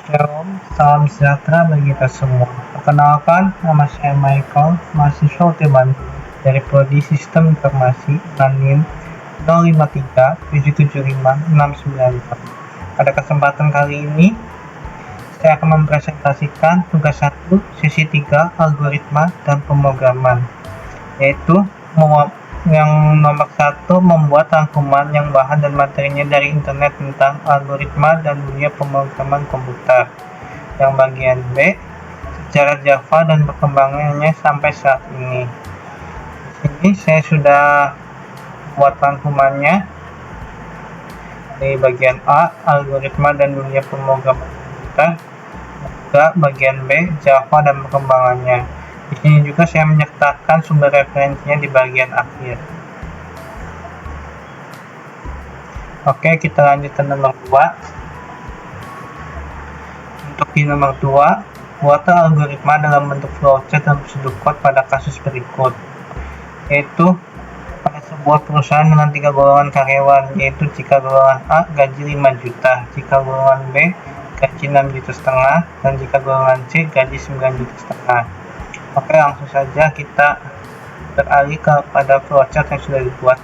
Shalom, salam sejahtera bagi kita semua. Perkenalkan, nama saya Michael, mahasiswa UT dari Prodi Sistem Informasi NIM 053775694. Pada kesempatan kali ini, saya akan mempresentasikan tugas 1 sesi 3 algoritma dan pemrograman, yaitu yang nomor 1, membuat rangkuman yang bahan dan materinya dari internet tentang algoritma dan dunia pemrograman komputer. Yang bagian B, sejarah Java dan perkembangannya sampai saat ini. Di sini saya sudah buat rangkumannya. Di bagian A, algoritma dan dunia pemrograman komputer. Juga bagian B, Java dan perkembangannya. Di sini juga saya menyertakan sumber referensinya di bagian akhir. Oke, kita lanjut ke nomor 2. Untuk di nomor 2, buatlah algoritma dalam bentuk flowchart dan pseudocode pada kasus berikut, yaitu pada sebuah perusahaan dengan 3 golongan karyawan, yaitu jika golongan A gaji 5 juta, jika golongan B gaji 6,5 juta, dan jika golongan C gaji 9,5 juta. Oke, langsung saja kita beralih kepada flowchart yang sudah dibuat.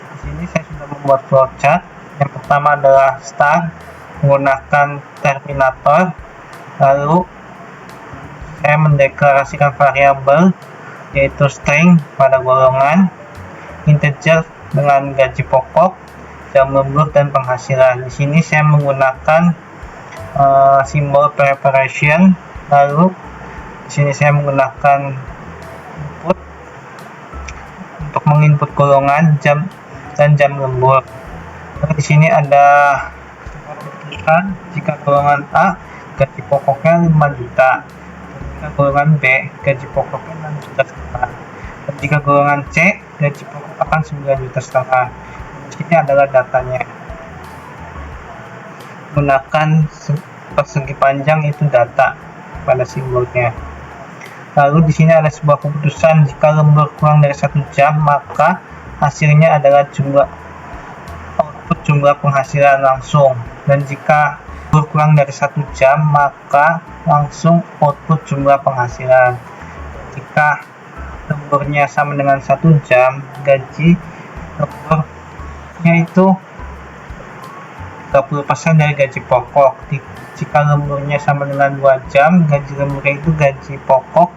Di sini saya sudah membuat flowchart. Yang pertama adalah start menggunakan terminator, lalu saya mendeklarasikan variabel yaitu string pada golongan, integer dengan gaji pokok, jam lembur dan penghasilan. Di sini saya menggunakan simbol preparation, lalu di sini saya menggunakan input untuk menginput golongan, jam dan jam lembur. Lalu di sini ada keputusan jika golongan A gaji pokoknya 5 juta, dan jika golongan B gaji pokoknya 6,5 juta, dan jika golongan C gaji pokok akan 9,5 juta. Di sini adalah datanya. Gunakan persegi panjang, itu data pada simbolnya. Lalu di sini ada sebuah keputusan jika lembur kurang dari 1 jam, maka hasilnya adalah output jumlah penghasilan langsung, dan jika lembur kurang dari 1 jam, maka langsung output jumlah penghasilan. Jika lemburnya sama dengan 1 jam, gaji lemburnya itu 30% dari gaji pokok. Jika lemburnya sama dengan 2 jam, gaji lemburnya itu gaji pokok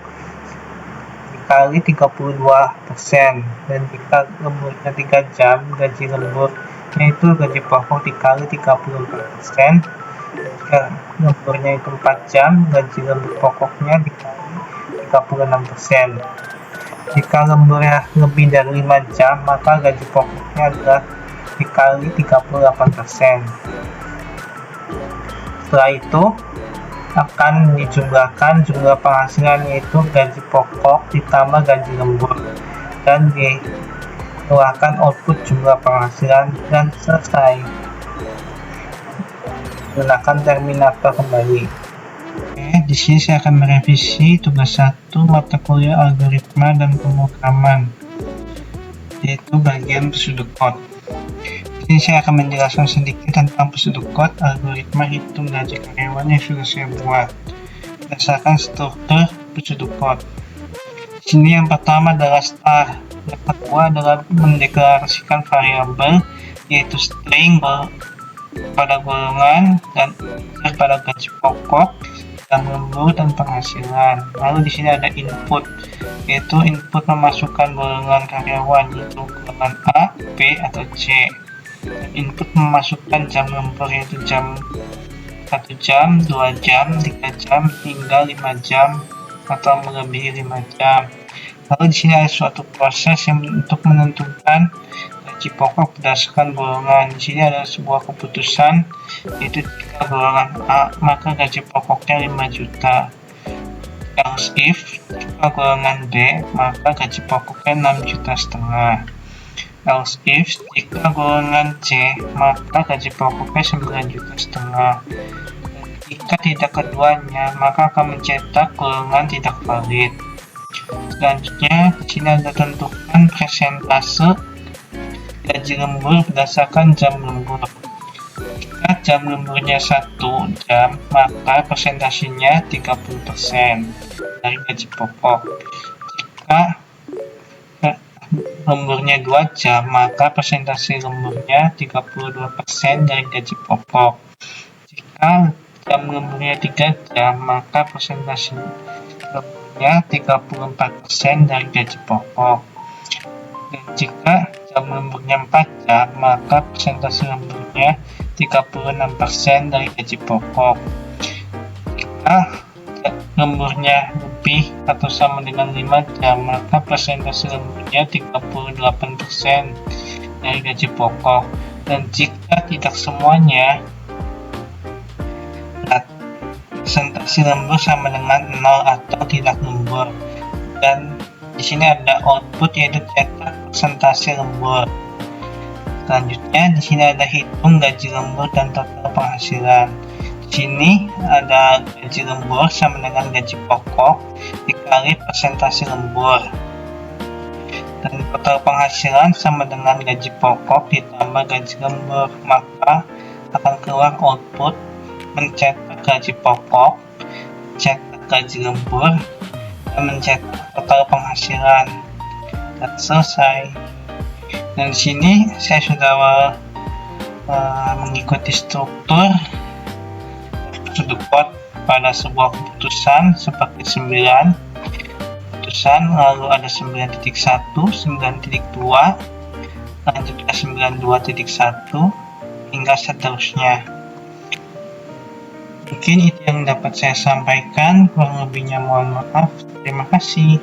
dikali 32%, dan jika lemburnya 3 jam, gaji lemburnya itu gaji pokok dikali 34%. Jika lemburnya itu 4 jam, gaji lembur pokoknya dikali 36%. Jika lemburnya lebih dari 5 jam, maka gaji pokoknya adalah dikali 38%. Setelah itu akan dijumlahkan jumlah penghasilan, yaitu gaji pokok ditambah gaji lembur, dan dikeluarkan output jumlah penghasilan, dan selesai. Gunakan terminator kembali. Oke, di sini saya akan merevisi tugas 1 mata kuliah algoritma dan pemrograman, yaitu bagian pseudocode. Ini saya akan menjelaskan sedikit tentang pseudocode algoritma hitung gaji karyawan yang sudah saya buat berdasarkan struktur pseudocode. Di sini yang pertama adalah start, yang kedua adalah mendeklarasikan variabel yaitu string pada golongan dan pada gaji pokok, jam lembur dan penghasilan. Lalu di sini ada input, yaitu input memasukkan golongan karyawan, yaitu golongan A, B atau C. Input memasukkan jam lembur, yaitu 1 jam, 2 jam, 3 jam, hingga 5 jam atau melebihi 5 jam. Lalu di sini ada suatu proses yang untuk menentukan gaji pokok berdasarkan golongan. Di sini ada sebuah keputusan, yaitu jika golongan A, maka gaji pokoknya 5 juta. Else if jika golongan B, maka gaji pokoknya 6,5 juta. Else if jika golongan C, maka gaji pokoknya 9,5 juta. Jika tidak keduanya, maka akan mencetak golongan tidak valid. Selanjutnya, di sini ada tentukan persentase gaji lembur berdasarkan jam lembur. Jika jam lemburnya 1 jam, maka persentasenya 30% dari gaji pokok. Jika lemburnya 2 jam, maka persentase lemburnya 32% dari gaji pokok. Jika jam lemburnya 3 jam, maka persentase lemburnya 34% dari gaji pokok. Dan jika jam lemburnya 4 jam, maka persentase lemburnya 36% dari gaji pokok. Jika lemburnya lebih atau sama dengan 5 jam, maka persentase lemburnya 38% dari gaji pokok. Dan jika tidak semuanya, persentase lembur sama dengan 0 atau tidak lembur. Dan di sini ada output, yaitu cetak persentase lembur. Selanjutnya di sini ada hitung gaji lembur dan total penghasilan. Di sini ada gaji lembur sama dengan gaji pokok dikali persentase lembur. Dan total penghasilan sama dengan gaji pokok ditambah gaji lembur, maka akan keluar output mencetak gaji pokok, mencetak gaji lembur, dan mencetak total penghasilan. Dan selesai. Dan di sini saya sudah mengikuti struktur sudut pada sebuah keputusan seperti 9 keputusan, lalu ada 9.1, 9.2, lanjutnya 92.1 hingga seterusnya. Mungkin itu yang dapat saya sampaikan, kurang lebihnya mohon maaf. Terima kasih.